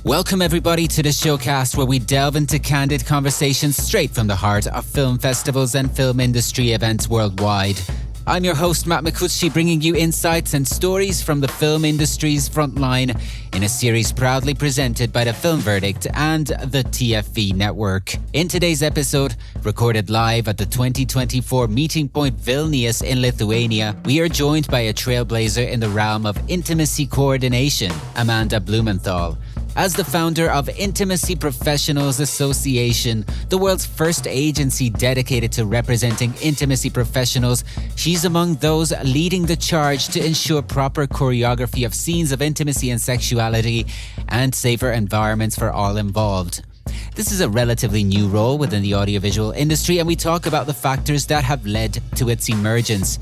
Welcome everybody to the SHOWCAST, where we delve into candid conversations straight from the heart of film festivals and film industry events worldwide. I'm your host, Matt McCutcheon, bringing you insights and stories from the film industry's frontline in a series proudly presented by the Film Verdict and the TFV Network. In today's episode, recorded live at the 2024 Meeting Point Vilnius in Lithuania, we are joined by a trailblazer in the realm of intimacy coordination, Amanda Blumenthal. As the founder of Intimacy Professionals Association, the world's first agency dedicated to representing intimacy professionals, she's among those leading the charge to ensure proper choreography of scenes of intimacy and sexuality and safer environments for all involved. This is a relatively new role within the audiovisual industry, and we talk about the factors that have led to its emergence.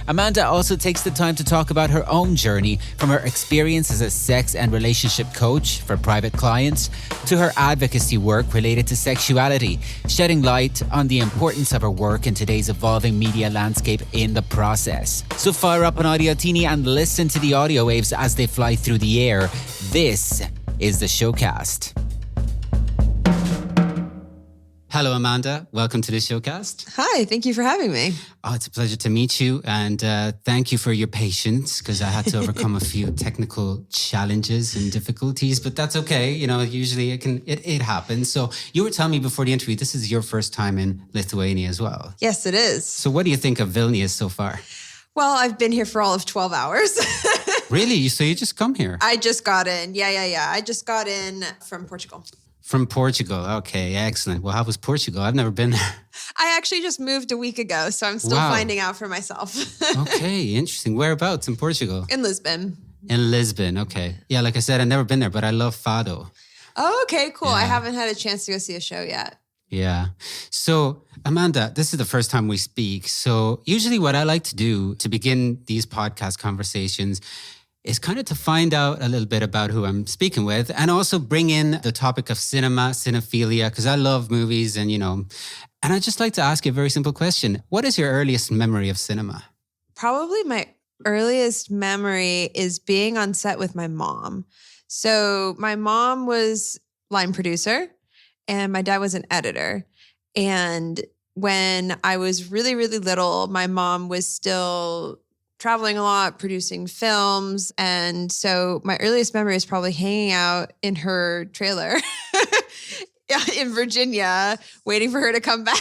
Amanda also takes the time to talk about her own journey, from her experience as a sex and relationship coach for private clients to her advocacy work related to sexuality, shedding light on the importance of her work in today's evolving media landscape in the process. So fire up an Audiotini and listen to the audio waves as they fly through the air. This is the SHOWCAST. Hello, Amanda. Welcome to the SHOWCAST. Hi, thank you for having me. Oh, it's a pleasure to meet you, and thank you for your patience, because I had to overcome a few technical challenges and difficulties, but that's okay. You know, usually it happens. So you were telling me before the interview, this is your first time in Lithuania as well. Yes, it is. So what do you think of Vilnius so far? Well, I've been here for all of 12 hours. Really? So you just come here? I just got in. Yeah. I just got in from Portugal. From Portugal. Okay, excellent. Well, how was Portugal? I've never been there. I actually just moved a week ago, so I'm still finding out for myself. Okay, interesting. Whereabouts in Portugal? In Lisbon. In Lisbon, okay. Yeah, like I said, I've never been there, but I love Fado. Oh, okay, cool. Yeah. I haven't had a chance to go see a show yet. Yeah. So, Amanda, this is the first time we speak. So usually what I like to do to begin these podcast conversations is kind of to find out a little bit about who I'm speaking with, and also bring in the topic of cinema, cinephilia, because I love movies and I'd just like to ask you a very simple question. What is your earliest memory of cinema? Probably my earliest memory is being on set with my mom. So my mom was line producer and my dad was an editor. And when I was really, really little, my mom was still traveling a lot, producing films. And so my earliest memory is probably hanging out in her trailer in Virginia, waiting for her to come back.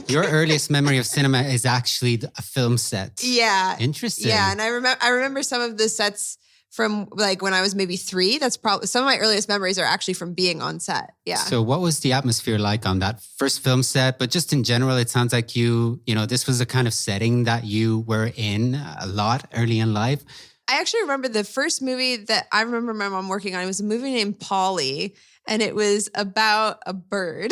Your earliest memory of cinema is actually a film set. Yeah. Interesting. Yeah. And I remember some of the sets from like when I was maybe 3. That's probably some of my earliest memories are actually from being on set. Yeah. So what was the atmosphere like on that first film set? But just in general, it sounds like this was a kind of setting that you were in a lot early in life. I actually remember the first movie that I remember my mom working on. It was a movie named Polly, and it was about a bird.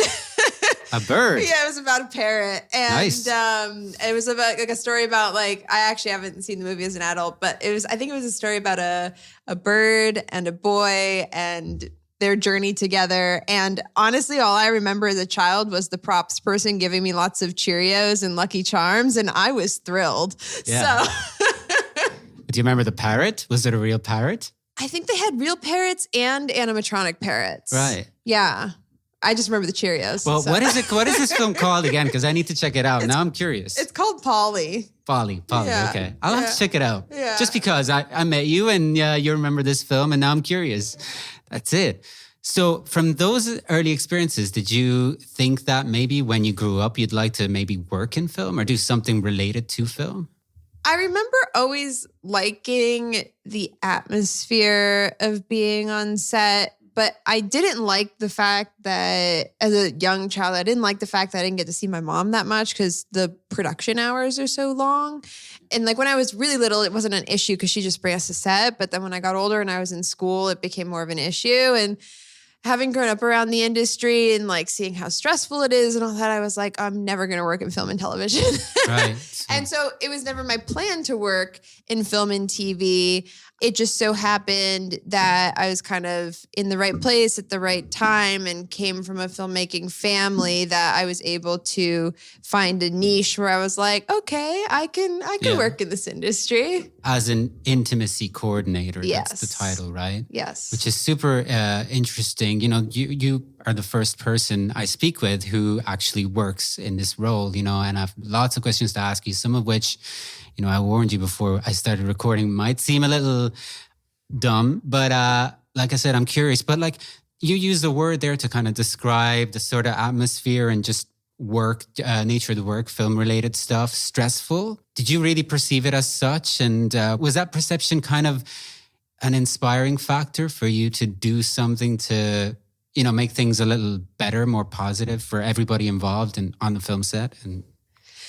A bird? Yeah, it was about a parrot. And nice. It was about like a story about I actually haven't seen the movie as an adult, but I think it was a story about a bird and a boy and their journey together. And honestly, all I remember as a child was the props person giving me lots of Cheerios and Lucky Charms, and I was thrilled. Yeah. So do you remember the parrot? Was it a real parrot? I think they had real parrots and animatronic parrots. Right. Yeah. I just remember the Cheerios. Well, what is it? What is this film called again? Because I need to check it out. Now I'm curious. It's called Polly. Polly. Yeah. Okay. I'll have to check it out. Yeah. Just because I met you and you remember this film, and now I'm curious. That's it. So from those early experiences, did you think that maybe when you grew up, you'd like to maybe work in film or do something related to film? I remember always liking the atmosphere of being on set. But I didn't like the fact that as a young child, I didn't like the fact that I didn't get to see my mom that much because the production hours are so long. And when I was really little, it wasn't an issue because she just bring us to set. But then when I got older and I was in school, it became more of an issue. And having grown up around the industry and like seeing how stressful it is and all that, I was like, I'm never going to work in film and television. Right. And so it was never my plan to work in film and TV. It just so happened that I was kind of in the right place at the right time and came from a filmmaking family that I was able to find a niche where I was like, okay, I can work in this industry. As an intimacy coordinator, Yes. That's the title, right? Yes. Which is super interesting. You know, you are the first person I speak with who actually works in this role, you know, and I have lots of questions to ask you, some of which, you know, I warned you before I started recording, might seem a little dumb, but like I said, I'm curious. But like you use the word there to kind of describe the sort of atmosphere and just work, nature of the work, film-related stuff, stressful. Did you really perceive it as such? And was that perception kind of an inspiring factor for you to do something to, you know, make things a little better, more positive for everybody involved and on the film set and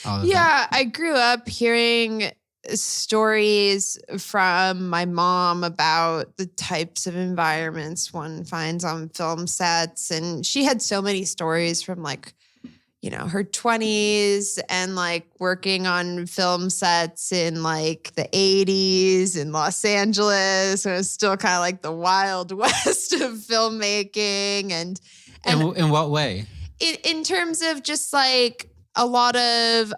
all of that? Yeah, I grew up hearing stories from my mom about the types of environments one finds on film sets. And she had so many stories from like, you know, her 20s and like working on film sets in like the 80s in Los Angeles. So it was still kind of like the Wild West of filmmaking. And in what way? In terms of just like a lot of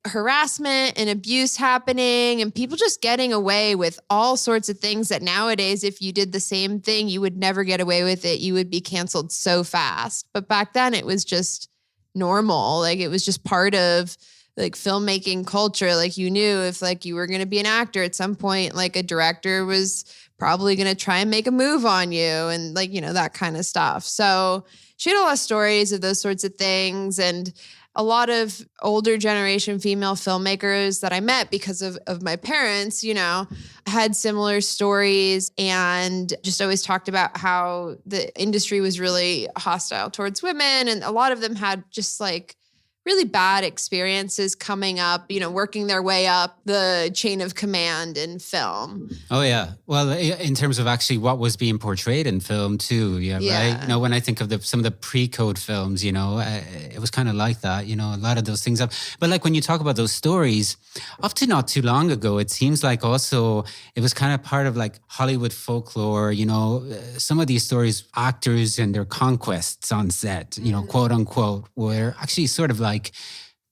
harassment and abuse happening and people just getting away with all sorts of things that nowadays, if you did the same thing, you would never get away with it. You would be canceled so fast. But back then it was just normal. Like it was just part of like filmmaking culture. Like you knew if like you were going to be an actor at some point, like a director was probably going to try and make a move on you and like, you know, that kind of stuff. So she had a lot of stories of those sorts of things. And a lot of older generation female filmmakers that I met because of my parents, you know, had similar stories and just always talked about how the industry was really hostile towards women. And a lot of them had just like really bad experiences coming up, you know, working their way up the chain of command in film. Oh, yeah. Well, in terms of actually what was being portrayed in film too, right? You know, when I think of some of the pre-code films, you know, it was kind of like that, you know, a lot of those things. But like when you talk about those stories, up to not too long ago, it seems like also it was kind of part of like Hollywood folklore, you know, some of these stories, actors and their conquests on set, you know, quote unquote, were actually sort of like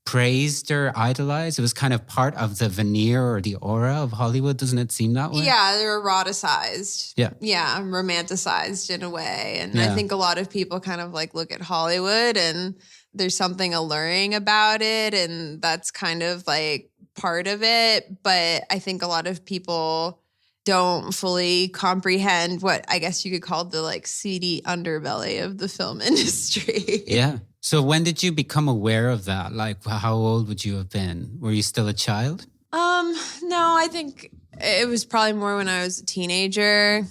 praised or idolized. It was kind of part of the veneer or the aura of Hollywood. Doesn't it seem that way? Yeah, they're eroticized. Yeah. Yeah, romanticized in a way. And I think a lot of people kind of like look at Hollywood and there's something alluring about it. And that's kind of like part of it. But I think a lot of people don't fully comprehend what I guess you could call the like seedy underbelly of the film industry. Yeah. So when did you become aware of that? Like, how old would you have been? Were you still a child? No, I think it was probably more when I was a teenager.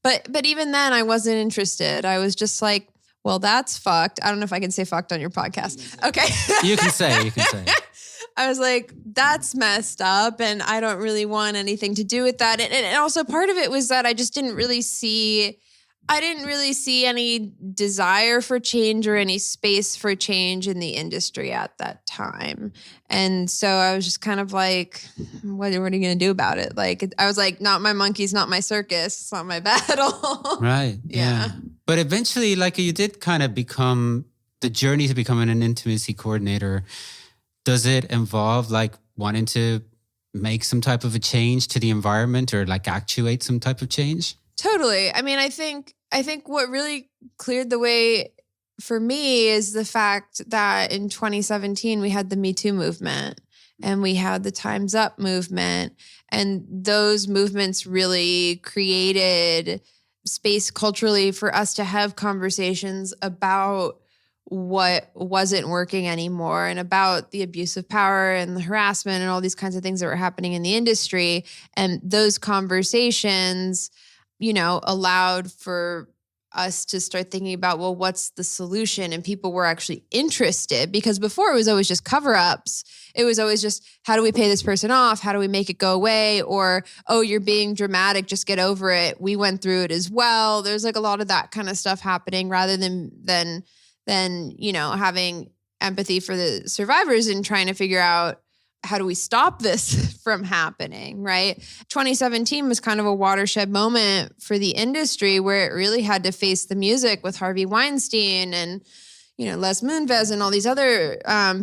But even then, I wasn't interested. I was just like, well, that's fucked. I don't know if I can say fucked on your podcast. Okay. You can say. I was like, that's messed up and I don't really want anything to do with that. And also part of it was that I just didn't really see any desire for change or any space for change in the industry at that time. And so I was just kind of like, what are you going to do about it? Like, I was like, not my monkeys, not my circus. It's not my battle. Right. Yeah. But eventually, like you did kind of become the journey to becoming an intimacy coordinator. Does it involve like wanting to make some type of a change to the environment or like actuate some type of change? Totally. I mean, I think what really cleared the way for me is the fact that in 2017, we had the Me Too movement and we had the Time's Up movement. And those movements really created space culturally for us to have conversations about what wasn't working anymore and about the abuse of power and the harassment and all these kinds of things that were happening in the industry. And those conversations, you know, allowed for us to start thinking about, well, what's the solution? And people were actually interested, because before it was always just cover-ups. It was always just, how do we pay this person off? How do we make it go away? Or, oh, you're being dramatic, just get over it. We went through it as well. There's like a lot of that kind of stuff happening, rather than having empathy for the survivors and trying to figure out, how do we stop this from happening, right? 2017 was kind of a watershed moment for the industry, where it really had to face the music with Harvey Weinstein and, Les Moonves and all these other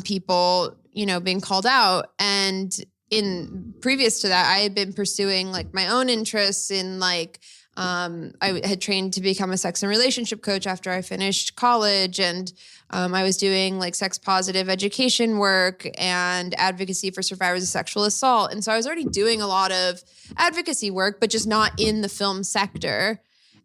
people, being called out. And in previous to that, I had been pursuing like my own interests in like, I had trained to become a sex and relationship coach after I finished college. And I was doing like sex positive education work and advocacy for survivors of sexual assault. And so I was already doing a lot of advocacy work, but just not in the film sector.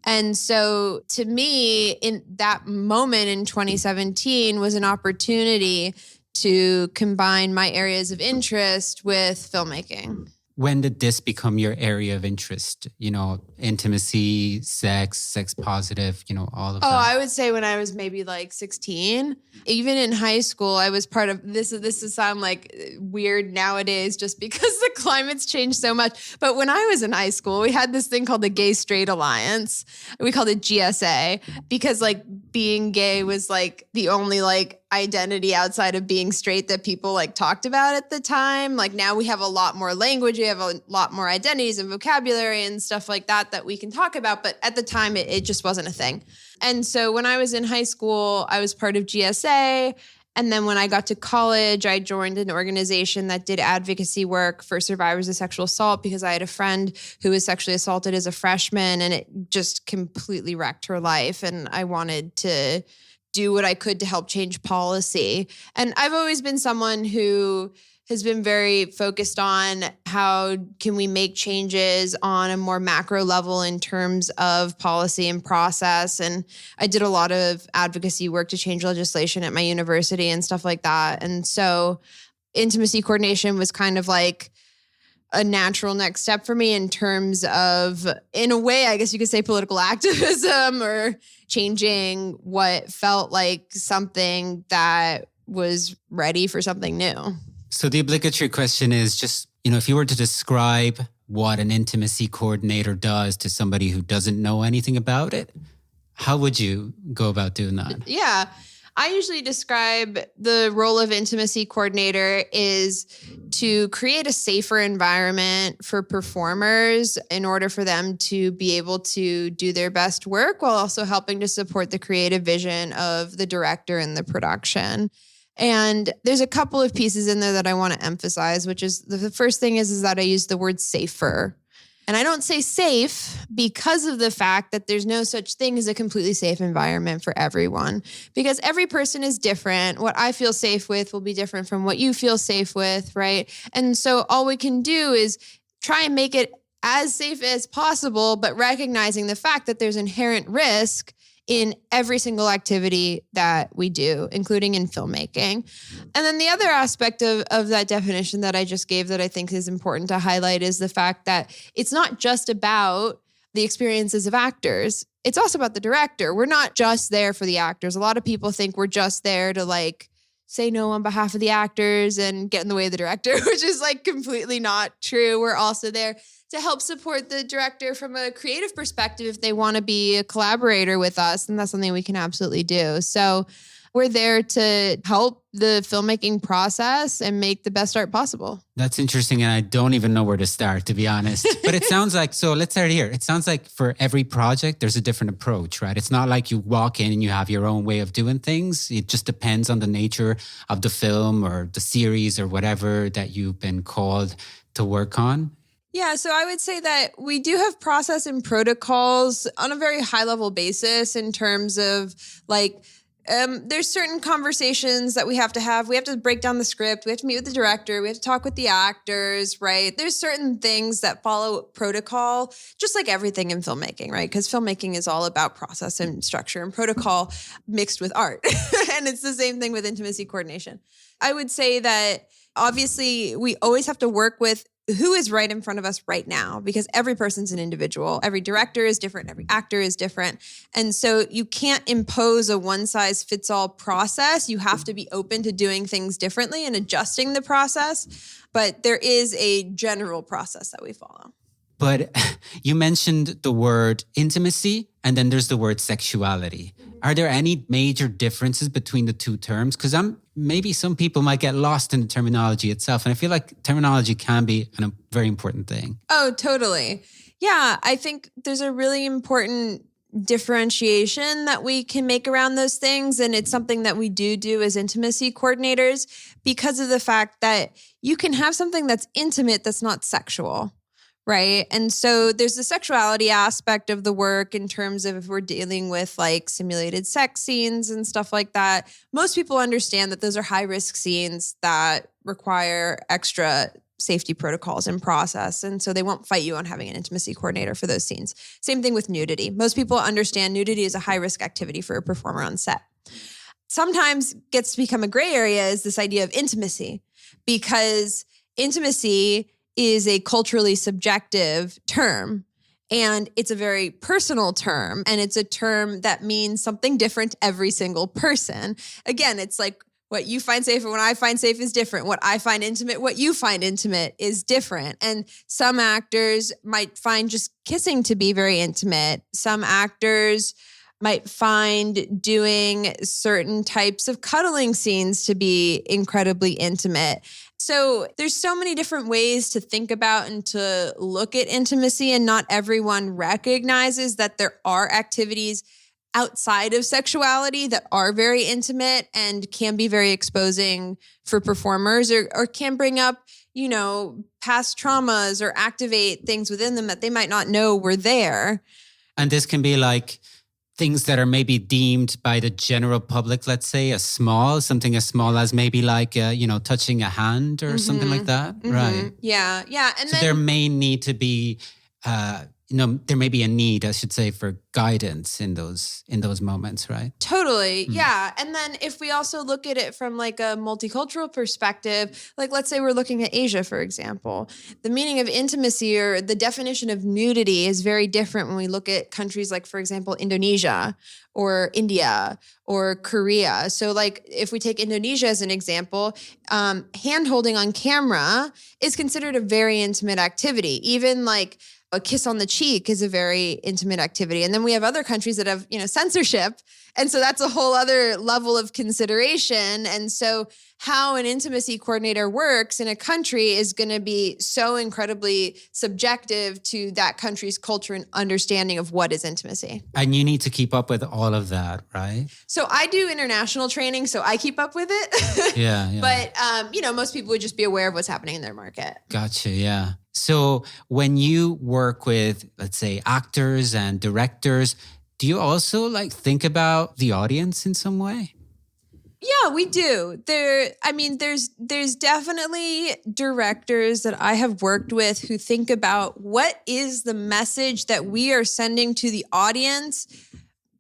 And so to me, in that moment in 2017 was an opportunity to combine my areas of interest with filmmaking. When did this become your area of interest? Intimacy, sex positive, all of that. Oh, I would say when I was maybe like 16. Even in high school, I was part of this. This will sound like weird nowadays just because the climate's changed so much. But when I was in high school, we had this thing called the Gay Straight Alliance. We called it GSA because like being gay was like the only like identity outside of being straight that people like talked about at the time. Like now we have a lot more language, we have a lot more identities and vocabulary and stuff like that we can talk about. But at the time, it just wasn't a thing. And so when I was in high school, I was part of GSA. And then when I got to college, I joined an organization that did advocacy work for survivors of sexual assault, because I had a friend who was sexually assaulted as a freshman, and it just completely wrecked her life. And I wanted to do what I could to help change policy. And I've always been someone who has been very focused on how can we make changes on a more macro level in terms of policy and process. And I did a lot of advocacy work to change legislation at my university and stuff like that. And so intimacy coordination was kind of like a natural next step for me in terms of, in a way, I guess you could say political activism or changing what felt like something that was ready for something new. So the obligatory question is just, if you were to describe what an intimacy coordinator does to somebody who doesn't know anything about it, how would you go about doing that? Yeah. I usually describe the role of intimacy coordinator is to create a safer environment for performers in order for them to be able to do their best work, while also helping to support the creative vision of the director and the production. And there's a couple of pieces in there that I want to emphasize, which is the first thing is that I use the word safer. And I don't say safe because of the fact that there's no such thing as a completely safe environment for everyone, because every person is different. What I feel safe with will be different from what you feel safe with, right? And so all we can do is try and make it as safe as possible, but recognizing the fact that there's inherent risk in every single activity that we do, including in filmmaking. And then the other aspect of that definition that I just gave that I think is important to highlight is the fact that it's not just about the experiences of actors. It's also about the director. We're not just there for the actors. A lot of people think we're just there to like say no on behalf of the actors and get in the way of the director, which is like completely not true. We're also there to help support the director from a creative perspective if they want to be a collaborator with us. And that's something we can absolutely do. So we're there to help the filmmaking process and make the best art possible. That's interesting. And I don't even know where to start, to be honest. But it sounds like, so let's start here. It sounds like for every project, there's a different approach, right? It's not like you walk in and you have your own way of doing things. It just depends on the nature of the film or the series or whatever that you've been called to work on. Yeah, so I would say that we do have process and protocols on a very high level basis in terms of like, there's certain conversations that we have to have. We have to break down the script. We have to meet with the director. We have to talk with the actors, right? There's certain things that follow protocol, just like everything in filmmaking, right? Because filmmaking is all about process and structure and protocol mixed with art. And it's the same thing with intimacy coordination. I would say that obviously we always have to work with who is right in front of us right now, because every person's an individual. Every director is different. Every actor is different. And so you can't impose a one size fits all process. You have to be open to doing things differently and adjusting the process. But there is a general process that we follow. But you mentioned the word intimacy, and then there's the word sexuality. Are there any major differences between the two terms? Because maybe some people might get lost in the terminology itself. And I feel like terminology can be a very important thing. Oh, totally. Yeah, I think there's a really important differentiation that we can make around those things. And it's something that we do as intimacy coordinators, because of the fact that you can have something that's intimate that's not sexual. Right. And so there's the sexuality aspect of the work in terms of if we're dealing with like simulated sex scenes and stuff like that. Most people understand that those are high risk scenes that require extra safety protocols and process. And so they won't fight you on having an intimacy coordinator for those scenes. Same thing with nudity. Most people understand nudity is a high risk activity for a performer on set. Sometimes gets to become a gray area is this idea of intimacy, because intimacy is a culturally subjective term, and it's a very personal term, and it's a term that means something different to every single person. Again, it's like what you find safe and what I find safe is different. What I find intimate, what you find intimate is different. And some actors might find just kissing to be very intimate. Some actors might find doing certain types of cuddling scenes to be incredibly intimate. So there's so many different ways to think about and to look at intimacy, and not everyone recognizes that there are activities outside of sexuality that are very intimate and can be very exposing for performers, or can bring up, past traumas or activate things within them that they might not know were there. And this can be like things that are maybe deemed by the general public, let's say, something as small as maybe like, touching a hand or something like that. Mm-hmm. Right. Yeah. And so there may need to be, there may be a need, I should say, for guidance in those moments, right? Totally. Yeah. And then if we also look at it from like a multicultural perspective, like let's say we're looking at Asia, for example, the meaning of intimacy or the definition of nudity is very different when we look at countries like, for example, Indonesia or India or Korea. So like if we take Indonesia as an example, hand holding on camera is considered a very intimate activity. Even like a kiss on the cheek is a very intimate activity. And then we have other countries that have, censorship. And so that's a whole other level of consideration. And so how an intimacy coordinator works in a country is going to be so incredibly subjective to that country's culture and understanding of what is intimacy. And you need to keep up with all of that, right? So I do international training, so I keep up with it. Yeah. But, most people would just be aware of what's happening in their market. Gotcha, yeah. So when you work with, let's say, actors and directors, do you also think about the audience in some way? Yeah, we do. There's definitely directors that I have worked with who think about what is the message that we are sending to the audience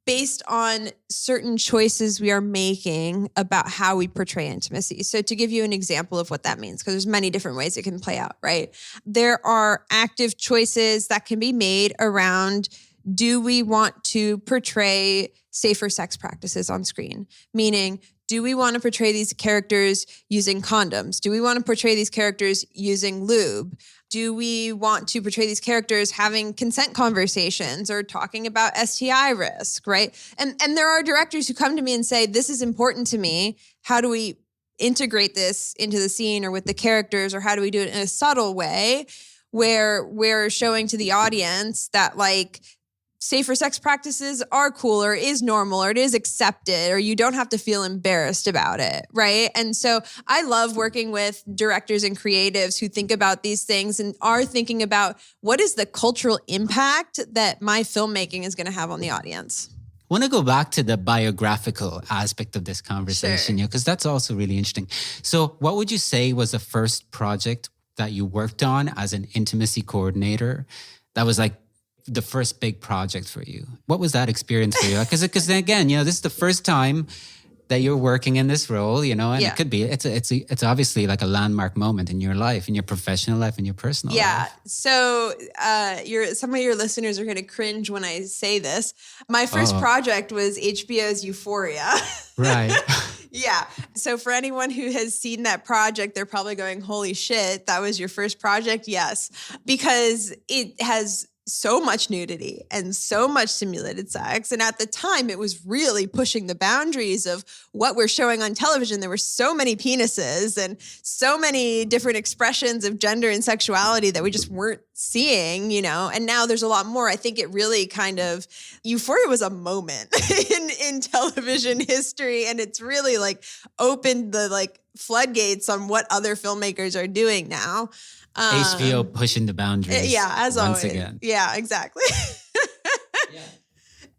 based on certain choices we are making about how we portray intimacy. So to give you an example of what that means, because there's many different ways it can play out, right? There are active choices that can be made around, do we want to portray safer sex practices on screen? Meaning, do we want to portray these characters using condoms? Do we want to portray these characters using lube? Do we want to portray these characters having consent conversations or talking about STI risk, right? And there are directors who come to me and say, this is important to me. How do we integrate this into the scene or with the characters, or how do we do it in a subtle way where we're showing to the audience that safer sex practices are cool, or is normal, or it is accepted, or you don't have to feel embarrassed about it, right? And so I love working with directors and creatives who think about these things and are thinking about what is the cultural impact that my filmmaking is going to have on the audience. I want to go back to the biographical aspect of this conversation, because that's also really interesting. So what would you say was the first project that you worked on as an intimacy coordinator that was the first big project for you? What was that experience for you? Because again, this is the first time that you're working in this role, and Yeah. it could be, it's obviously like a landmark moment in your life, in your professional life, in your personal life. So some of your listeners are going to cringe when I say this. My first project was HBO's Euphoria. Right. Yeah. So for anyone who has seen that project, they're probably going, holy shit, that was your first project? Yes. Because it has so much nudity and so much simulated sex. And at the time, it was really pushing the boundaries of what we're showing on television. There were so many penises and so many different expressions of gender and sexuality that we just weren't seeing, and now there's a lot more. I think it really Euphoria was a moment in television history. And it's really like opened the floodgates on what other filmmakers are doing now. HBO pushing the boundaries. Yeah, as once always. Again. Yeah, exactly.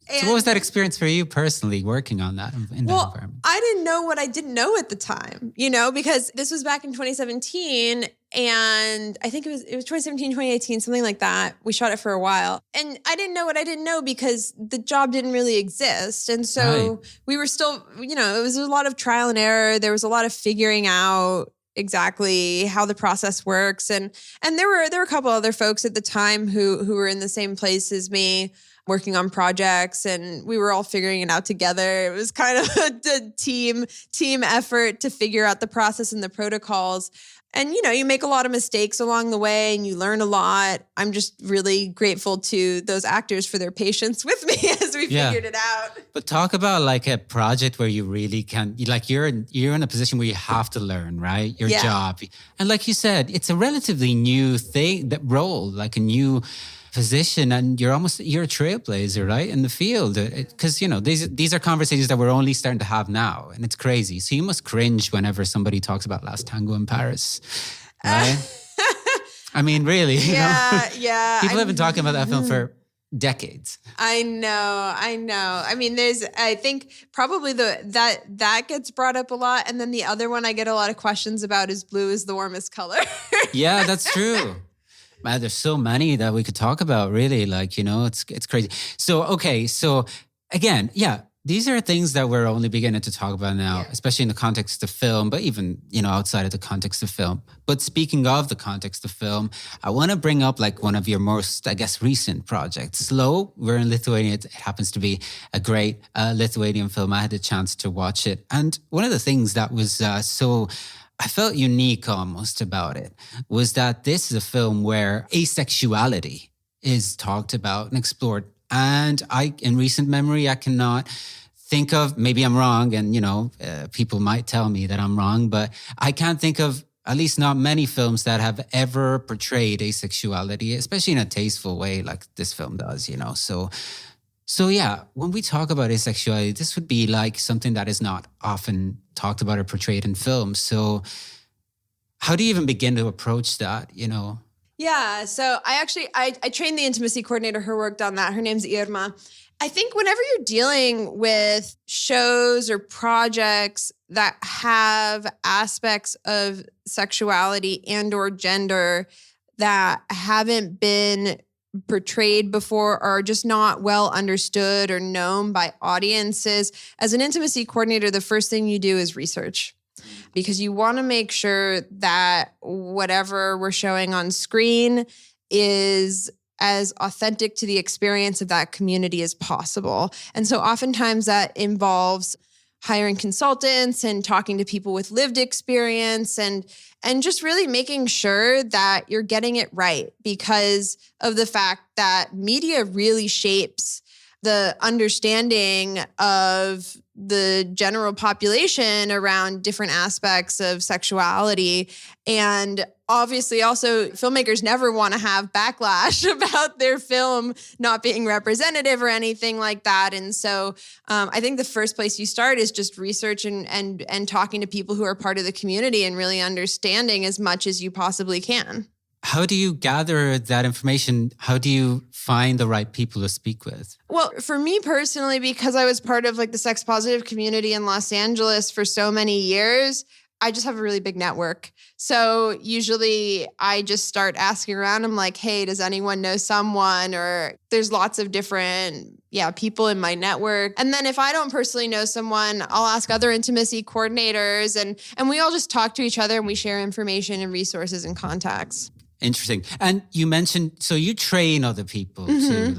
So what was that experience for you personally, working on that in that environment? I didn't know what I didn't know at the time, because this was back in 2017, and I think it was 2017, 2018, something like that. We shot it for a while, and I didn't know what I didn't know because the job didn't really exist, and so we were still, it was a lot of trial and error. There was a lot of figuring out exactly how the process works, and there were a couple other folks at the time who were in the same place as me, working on projects, and we were all figuring it out together. It was kind of a team effort to figure out the process and the protocols. And, you make a lot of mistakes along the way and you learn a lot. I'm just really grateful to those actors for their patience with me as we figured it out. But talk about like a project where you really can, you're in a position where you have to learn, right? Your job. And like you said, it's a relatively new thing, that role, like a new position, and you're a trailblazer, right, in the field, because these are conversations that we're only starting to have now, and it's crazy. So you must cringe whenever somebody talks about Last Tango in Paris, right? I mean, really, yeah. People have been talking about that film for decades. I know. I mean, I think probably that gets brought up a lot, and then the other one I get a lot of questions about is blue is the warmest color. Yeah, that's true. Man, there's so many that we could talk about, really. It's crazy. So again, these are things that we're only beginning to talk about now, especially in the context of film, but even, outside of the context of film. But speaking of the context of film, I want to bring up one of your most, I guess, recent projects, Slow. We're in Lithuania. It happens to be a great Lithuanian film. I had the chance to watch it. And one of the things that was I felt unique almost about it was that this is a film where asexuality is talked about and explored. And in recent memory, I cannot think of, maybe I'm wrong, and, people might tell me that I'm wrong, but I can't think of at least not many films that have ever portrayed asexuality, especially in a tasteful way like this film does, So when we talk about asexuality, this would be like something that is not often talked about or portrayed in films. So how do you even begin to approach that, Yeah, so I trained the intimacy coordinator who worked on that. Her name's Irma. I think whenever you're dealing with shows or projects that have aspects of sexuality and or gender that haven't been portrayed before or just not well understood or known by audiences, as an intimacy coordinator, the first thing you do is research, because you want to make sure that whatever we're showing on screen is as authentic to the experience of that community as possible. And so oftentimes that involves hiring consultants and talking to people with lived experience and just really making sure that you're getting it right, because of the fact that media really shapes the understanding of the general population around different aspects of sexuality. And obviously also filmmakers never want to have backlash about their film not being representative or anything like that. And so I think the first place you start is just research and talking to people who are part of the community and really understanding as much as you possibly can. How do you gather that information? How do you find the right people to speak with? Well, for me personally, because I was part of the sex positive community in Los Angeles for so many years, I just have a really big network. So usually I just start asking around. I'm like, hey, does anyone know someone? Or there's lots of different people in my network. And then if I don't personally know someone, I'll ask other intimacy coordinators and we all just talk to each other and we share information and resources and contacts. Interesting. And you mentioned, so you train other people to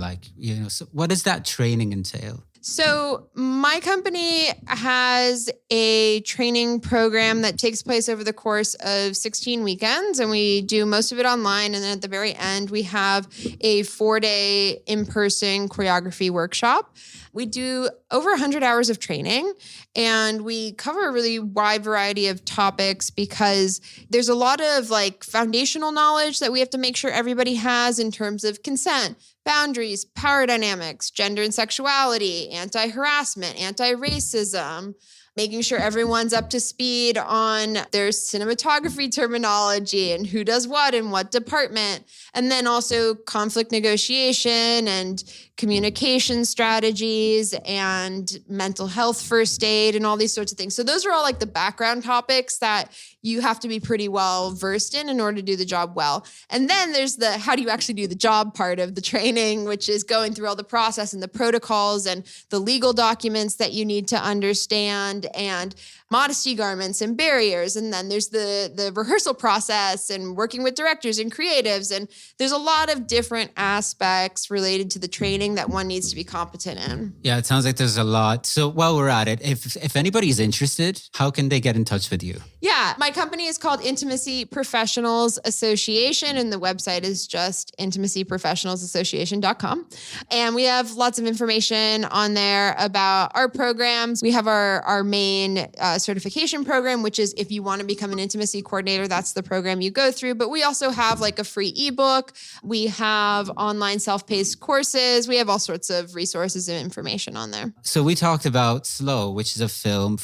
so what does that training entail? So my company has a training program that takes place over the course of 16 weekends, and we do most of it online. And then at the very end, we have a 4-day in-person choreography workshop. We do over 100 hours of training, and we cover a really wide variety of topics because there's a lot of foundational knowledge that we have to make sure everybody has in terms of consent, boundaries, power dynamics, gender and sexuality, anti-harassment, anti-racism, making sure everyone's up to speed on their cinematography terminology and who does what in what department. And then also conflict negotiation and communication strategies and mental health first aid and all these sorts of things. So those are all the background topics that you have to be pretty well versed in order to do the job well. And then there's the how do you actually do the job part of the training, which is going through all the process and the protocols and the legal documents that you need to understand and modesty garments and barriers. And then there's the rehearsal process and working with directors and creatives. And there's a lot of different aspects related to the training that one needs to be competent in. Yeah, it sounds like there's a lot. So while we're at it, if anybody's interested, how can they get in touch with you? Yeah, my company is called Intimacy Professionals Association, and the website is just intimacyprofessionalsassociation.com. And we have lots of information on there about our programs. We have our main certification program, which is if you want to become an intimacy coordinator, that's the program you go through. But we also have a free ebook. We have online self-paced courses. We have all sorts of resources and information on there. So we talked about Slow, which is a film,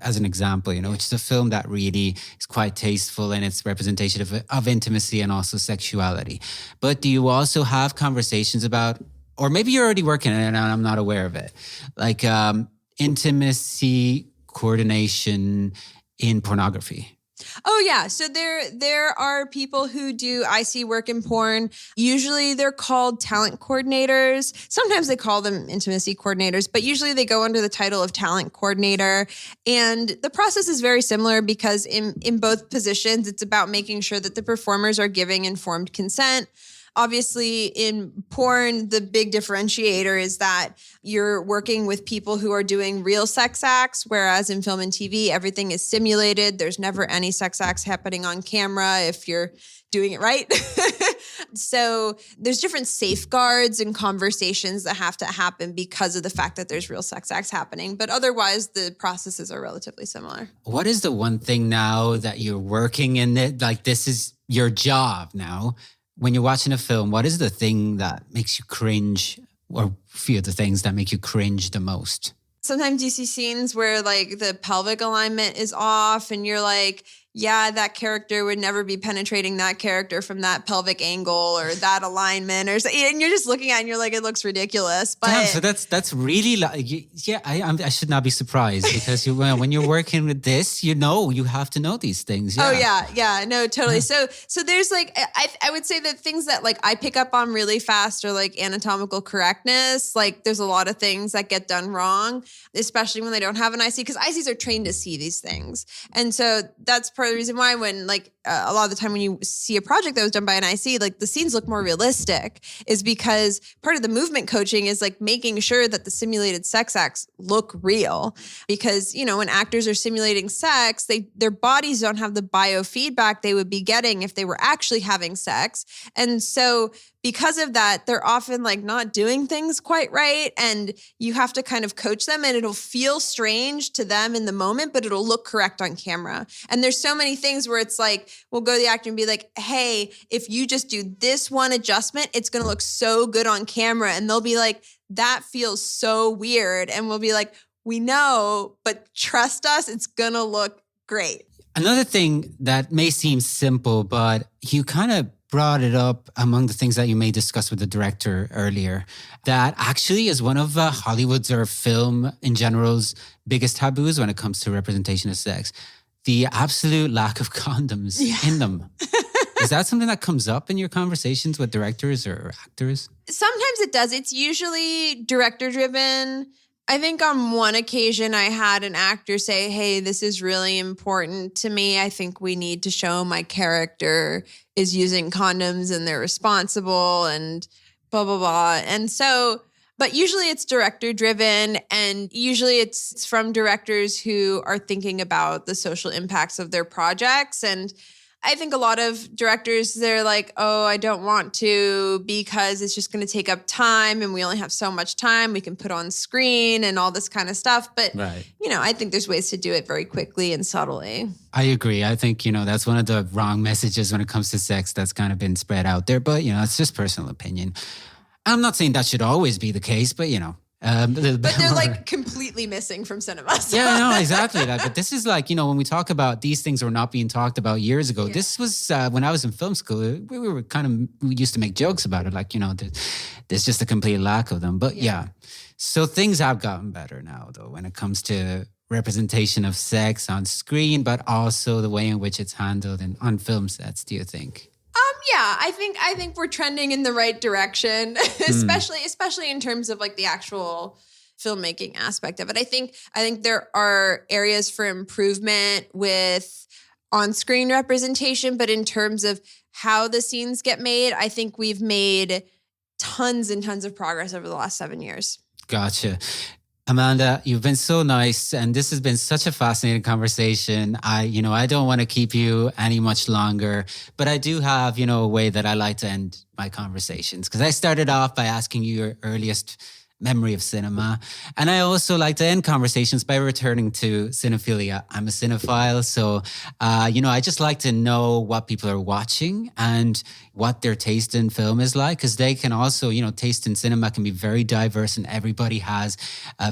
as an example, which is a film that really is quite tasteful in its representation of intimacy and also sexuality. But do you also have conversations about, or maybe you're already working on it and I'm not aware of it, intimacy coordination in pornography? Oh yeah. So there are people who do IC work in porn. Usually they're called talent coordinators. Sometimes they call them intimacy coordinators, but usually they go under the title of talent coordinator. And the process is very similar because in both positions, it's about making sure that the performers are giving informed consent. Obviously, in porn, the big differentiator is that you're working with people who are doing real sex acts, whereas in film and TV, everything is simulated. There's never any sex acts happening on camera if you're doing it right. So there's different safeguards and conversations that have to happen because of the fact that there's real sex acts happening. But otherwise, the processes are relatively similar. What is the one thing now that you're working in it? This is your job now. When you're watching a film, what is the thing that makes you cringe, or a few of the things that make you cringe the most? Sometimes you see scenes where the pelvic alignment is off and you're like, yeah, that character would never be penetrating that character from that pelvic angle or that alignment or something. And you're just looking at it and you're like, it looks ridiculous. But damn, so that's really I should not be surprised because when you're working with this, you have to know these things. Yeah. Oh yeah, no, totally. So there's I would say that things that I pick up on really fast are anatomical correctness. There's a lot of things that get done wrong, especially when they don't have an IC, because ICs are trained to see these things, and so that's part of the reason why when a lot of the time when you see a project that was done by an IC, the scenes look more realistic is because part of the movement coaching is making sure that the simulated sex acts look real. Because, when actors are simulating sex, their bodies don't have the biofeedback they would be getting if they were actually having sex. And so because of that, they're often not doing things quite right. And you have to kind of coach them and it'll feel strange to them in the moment, but it'll look correct on camera. And there's so many things where it's we'll go to the actor and be like, hey, if you just do this one adjustment, it's going to look so good on camera. And they'll be like, that feels so weird. And we'll be like, we know, but trust us, it's going to look great. Another thing that may seem simple, but you kind of brought it up among the things that you may discuss with the director earlier, that actually is one of Hollywood's or film in general's biggest taboos when it comes to representation of sex. The absolute lack of condoms in them. Is that something that comes up in your conversations with directors or actors? Sometimes it does. It's usually director driven. I think on one occasion I had an actor say, hey, this is really important to me. I think we need to show my character is using condoms and they're responsible and blah, blah, blah. And so, but usually it's director driven, and usually it's from directors who are thinking about the social impacts of their projects. And I think a lot of directors, they're like, oh, I don't want to because it's just going to take up time and we only have so much time we can put on screen and all this kind of stuff. But, I think there's ways to do it very quickly and subtly. I agree. I think, that's one of the wrong messages when it comes to sex that's kind of been spread out there. But, it's just personal opinion. I'm not saying that should always be the case, but, a little bit but they're more. like completely missing from cinema. So. Yeah, no, exactly. But this is like, when we talk about these things were not being talked about years ago. Yeah. This was when I was in film school. We used to make jokes about it. Like, there's just a complete lack of them. But yeah. So things have gotten better now, though, when it comes to representation of sex on screen, but also the way in which it's handled on film sets, do you think? Yeah, I think we're trending in the right direction, especially in terms of like the actual filmmaking aspect of it. I think there are areas for improvement with on-screen representation, but in terms of how the scenes get made, I think we've made tons and tons of progress over the last 7 years. Gotcha. Amanda, you've been so nice, and this has been such a fascinating conversation. I don't want to keep you any much longer, but I do have, a way that I like to end my conversations, because I started off by asking you your earliest memory of cinema. And I also like to end conversations by returning to cinephilia. I'm a cinephile, so, I just like to know what people are watching and what their taste in film is like, because they can also, taste in cinema can be very diverse, and everybody has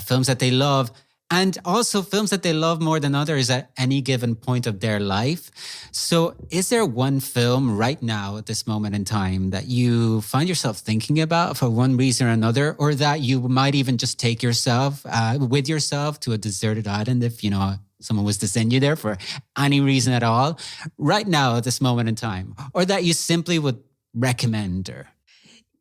films that they love. And also films that they love more than others at any given point of their life. So is there one film right now at this moment in time that you find yourself thinking about for one reason or another, or that you might even just take yourself with yourself to a deserted island if, someone was to send you there for any reason at all right now at this moment in time, or that you simply would recommend her?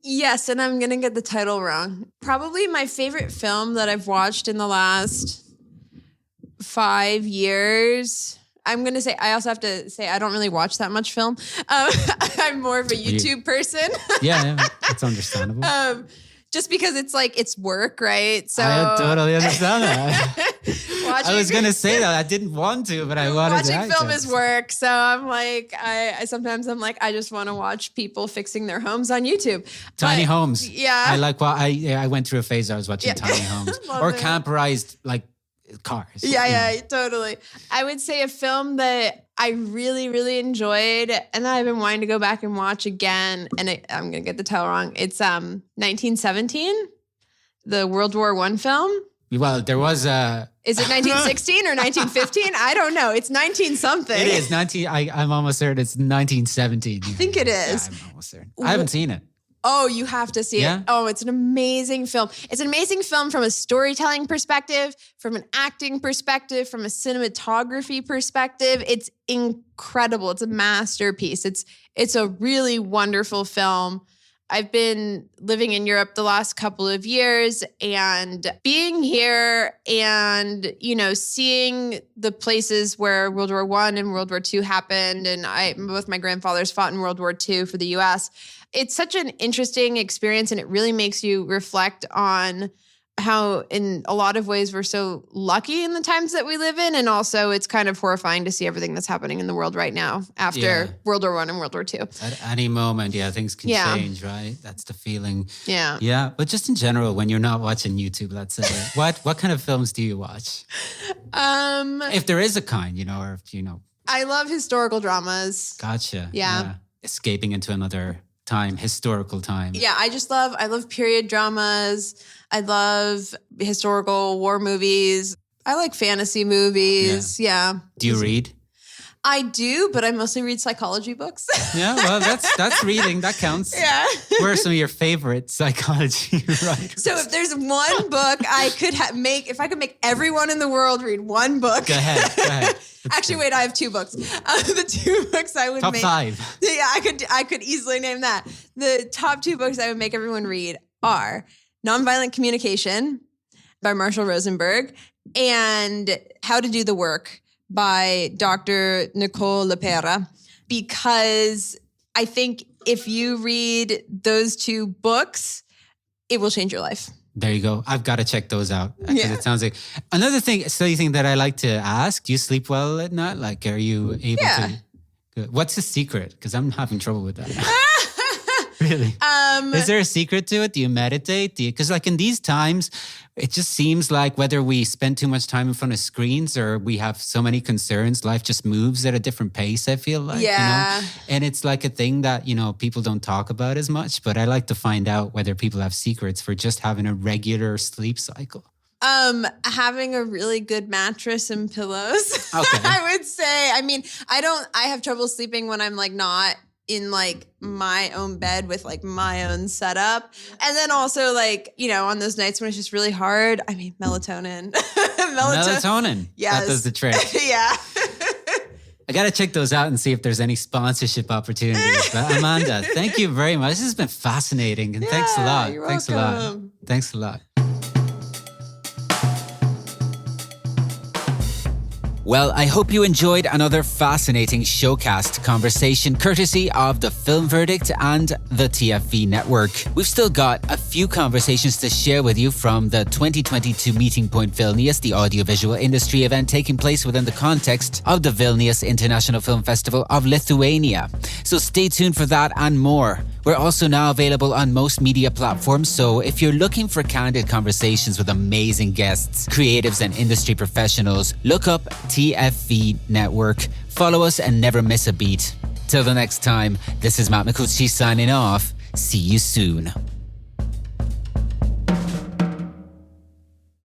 Yes, and I'm going to get the title wrong. Probably my favorite film that I've watched in the last 5 years. I'm going to say, I also have to say, I don't really watch that much film. I'm more of a YouTube person. Yeah, it's understandable. Just because it's work, right? So I totally understand that. I was going to say that. I didn't want to, but I wanted to. Watching film is work. So I'm like, I sometimes I'm like, I just want to watch people fixing their homes on YouTube. Tiny homes. Yeah. I like I went through a phase I was watching tiny homes or camperized like cars. Yeah, totally. I would say a film that I really, really enjoyed and that I've been wanting to go back and watch again. And I'm going to get the title wrong. It's 1917, the World War I film. Well, there was a... Is it 1916 or 1915? I don't know. It's 19 something. It is 19. I'm almost certain it's 1917. I think it is. Yeah, I'm almost certain. I haven't seen it. Oh, you have to see it. Oh, it's an amazing film. It's an amazing film from a storytelling perspective, from an acting perspective, from a cinematography perspective. It's incredible. It's a masterpiece. It's a really wonderful film. I've been living in Europe the last couple of years, and being here and, seeing the places where World War I and World War II happened. And both my grandfathers fought in World War II for the US. It's such an interesting experience, and it really makes you reflect on how in a lot of ways we're so lucky in the times that we live in. And also it's kind of horrifying to see everything that's happening in the world right now after World War I and World War II. At any moment, things can change, right? That's the feeling. Yeah. Yeah. But just in general, when you're not watching YouTube, let's say, what kind of films do you watch? If there is a kind, or if I love historical dramas. Gotcha. Yeah. Escaping into another time, historical time. Yeah, I love period dramas. I love historical war movies. I like fantasy movies. Yeah. Do you read? I do, but I mostly read psychology books. Yeah, well, that's reading. That counts. Yeah. Who are some of your favorite psychology writers? So if there's one book I could if I could make everyone in the world read one book. Go ahead. Actually, wait, I have two books. The two books I would Top make. 5. Yeah, I could easily name that. The top 2 books I would make everyone read are Nonviolent Communication by Marshall Rosenberg and How to Do the Work by Dr. Nicole LePera, because I think if you read those 2 books, it will change your life. There you go. I've got to check those out. Yeah. It sounds like another silly thing that I like to ask. Do you sleep well at night? Like, are you able to? Good. What's the secret? Because I'm having trouble with that. Really? Is there a secret to it? Do you meditate? Because like in these times, it just seems like whether we spend too much time in front of screens or we have so many concerns, life just moves at a different pace, I feel like. Yeah. You know? And it's like a thing that, people don't talk about as much, but I like to find out whether people have secrets for just having a regular sleep cycle. Having a really good mattress and pillows. Okay. I would say, I have trouble sleeping when I'm like not in like my own bed with like my own setup. And then also like, on those nights when it's just really hard, melatonin. Melatonin. Yes. That does the trick. Yeah. I got to check those out and see if there's any sponsorship opportunities. But Amanda, thank you very much. This has been fascinating. And thanks a lot. You're Thanks welcome. a lot. Thanks a lot. Well, I hope you enjoyed another fascinating SHOWCAST conversation courtesy of The Film Verdict and the TFV Network. We've still got a few conversations to share with you from the 2022 Meeting Point Vilnius, the audiovisual industry event taking place within the context of the Vilnius International Film Festival of Lithuania. So stay tuned for that and more. We're also now available on most media platforms, so if you're looking for candid conversations with amazing guests, creatives and industry professionals, look up TFV Network. Follow us and never miss a beat. Till the next time, this is Matt Mikulski signing off. See you soon.